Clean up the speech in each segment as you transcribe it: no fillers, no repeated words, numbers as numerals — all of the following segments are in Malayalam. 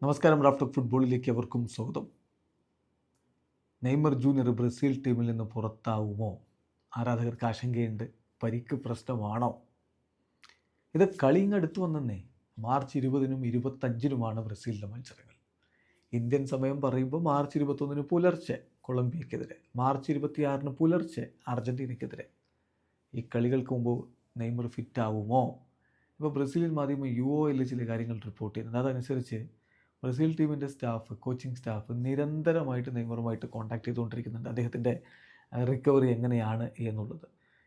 നമസ്കാരം. റാഫ്റ്റർ ഫുട്ബോളിലേക്ക് അവർക്കും സ്വാഗതം. നെയ്മർ ജൂനിയർ ബ്രസീൽ ടീമിൽ നിന്ന് പുറത്താവുമോ? ആരാധകർക്ക് ആശങ്കയുണ്ട്. പരിക്ക് പ്രശ്നമാണോ? ഇത് കളിങ്ങ് അടുത്ത് വന്നെന്നേ. മാർച്ച് 20-നും 25-നുമാണ് ബ്രസീലിൻ്റെ മത്സരങ്ങൾ. ഇന്ത്യൻ സമയം പറയുമ്പോൾ മാർച്ച് 21-ന് പുലർച്ചെ കൊളംബിയക്കെതിരെ, മാർച്ച് 26-ന് പുലർച്ചെ അർജൻറ്റീനയ്ക്കെതിരെ. ഈ കളികൾക്ക് മുമ്പ് നെയ്മർ ഫിറ്റാവുമോ? ഇപ്പോൾ ബ്രസീലിയൻ മാധ്യമം UOL ചില കാര്യങ്ങൾ റിപ്പോർട്ട് ചെയ്യുന്നുണ്ട്. അതനുസരിച്ച് ബ്രസീൽ ടീമിൻ്റെ സ്റ്റാഫ്, കോച്ചിങ് സ്റ്റാഫ് നിരന്തരമായിട്ട് നെയ്മറുമായിട്ട് കോൺടാക്ട് ചെയ്തുകൊണ്ടിരിക്കുന്നുണ്ട്. അദ്ദേഹത്തിൻ്റെ റിക്കവറി എങ്ങനെയാണ് എന്നുള്ളത്.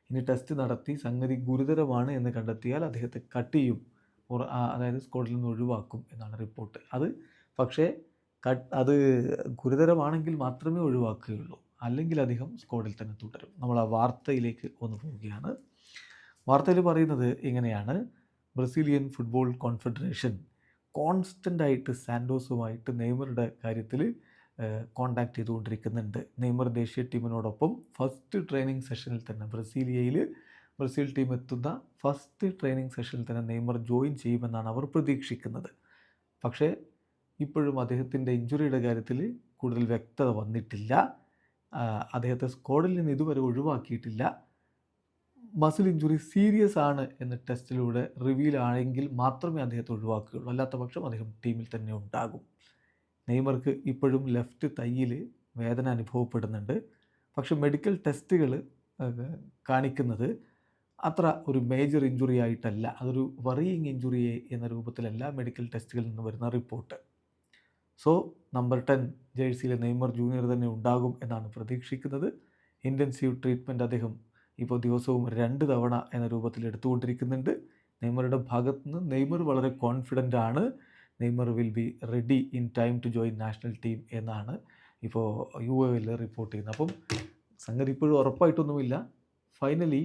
ഇനി ടെസ്റ്റ് നടത്തി സംഗതി ഗുരുതരമാണ് എന്ന് കണ്ടെത്തിയാൽ അദ്ദേഹത്തെ കട്ട് ചെയ്യും, അതായത് സ്ക്വാഡിൽ നിന്ന് ഒഴിവാക്കും എന്നാണ് റിപ്പോർട്ട്. പക്ഷേ അത് ഗുരുതരമാണെങ്കിൽ മാത്രമേ ഒഴിവാക്കുകയുള്ളൂ, അല്ലെങ്കിൽ അദ്ദേഹം സ്ക്വാഡിൽ തന്നെ തുടരും. നമ്മൾ ആ വാർത്തയിലേക്ക് ഒന്ന് പോവുകയാണ്. വാർത്തയിൽ പറയുന്നത് ഇങ്ങനെയാണ്: ബ്രസീലിയൻ ഫുട്ബോൾ കോൺഫെഡറേഷൻ കോൺസ്റ്റൻ്റായിട്ട് സാൻഡോസുമായിട്ട് നെയ്മറുടെ കാര്യത്തിൽ കോൺടാക്ട് ചെയ്തുകൊണ്ടിരിക്കുന്നുണ്ട്. നെയ്മർ ദേശീയ ടീമിനോടൊപ്പം ഫസ്റ്റ് ട്രെയിനിങ് സെഷനിൽ തന്നെ, ബ്രസീൽ ടീം എത്തുന്ന ഫസ്റ്റ് ട്രെയിനിങ് സെഷനിൽ തന്നെ നെയ്മർ ജോയിൻ ചെയ്യുമെന്നാണ് അവർ പ്രതീക്ഷിക്കുന്നത്. പക്ഷേ ഇപ്പോഴും അദ്ദേഹത്തിൻ്റെ ഇഞ്ചുറിയുടെ കാര്യത്തിൽ കൂടുതൽ വ്യക്തത വന്നിട്ടില്ല. അദ്ദേഹത്തെ സ്ക്വാഡിൽ നിന്ന് ഇതുവരെ ഒഴിവാക്കിയിട്ടില്ല. മസിൽ ഇഞ്ചുറി സീരിയസ് ആണ് എന്ന് ടെസ്റ്റിലൂടെ റിവീൽ ആണെങ്കിൽ മാത്രമേ അദ്ദേഹത്തെ ഒഴിവാക്കുകയുള്ളൂ. അല്ലാത്ത പക്ഷം അദ്ദേഹം ടീമിൽ തന്നെ ഉണ്ടാകും. നെയ്മർക്ക് ഇപ്പോഴും ലെഫ്റ്റ് തയ്യിൽ വേദന അനുഭവപ്പെടുന്നുണ്ട്. പക്ഷേ മെഡിക്കൽ ടെസ്റ്റുകൾ കാണിക്കുന്നത് അത്ര ഒരു മേജർ ഇഞ്ചുറി ആയിട്ടല്ല, അതൊരു വറിയിങ് ഇഞ്ചുറി എന്ന രൂപത്തിലല്ല മെഡിക്കൽ ടെസ്റ്റുകളിൽ നിന്ന് വരുന്ന റിപ്പോർട്ട്. സോ നമ്പർ 10 ജേഴ്സിയിലെ നെയ്മർ ജൂനിയർ തന്നെ ഉണ്ടാകും എന്നാണ് പ്രതീക്ഷിക്കുന്നത്. ഇൻറ്റൻസീവ് ട്രീറ്റ്മെൻറ്റ് അദ്ദേഹം ഇപ്പോൾ ദിവസവും 2 തവണ എന്ന രൂപത്തിൽ എടുത്തുകൊണ്ടിരിക്കുന്നുണ്ട്. നെയ്മറുടെ ഭാഗത്തുനിന്ന് നെയ്മർ വളരെ കോൺഫിഡൻ്റ് ആണ്. Neymar will be ready in time to join national team എന്നാണ് ഇപ്പോൾ UOL റിപ്പോർട്ട് ചെയ്യുന്നത്. അപ്പം സംഗതി ഇപ്പോഴും ഉറപ്പായിട്ടൊന്നുമില്ല. ഫൈനലി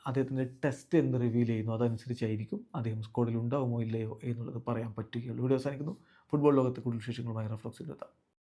അദ്ദേഹത്തിൻ്റെ ടെസ്റ്റ് എന്ന് റിവീൽ ചെയ്യുന്നു, അതനുസരിച്ചായിരിക്കും അദ്ദേഹം സ്ക്വാഡിൽ ഉണ്ടാവുമോ ഇല്ലയോ എന്നുള്ളത് പറയാൻ പറ്റുകയുള്ളൂ. വീഡിയോ അവസാനിക്കുന്നു. ഫുട്ബോൾ ലോകത്തെ കൂടുതൽ വിശേഷങ്ങളുമായി റഫ്ലക്സിൽ എത്താം.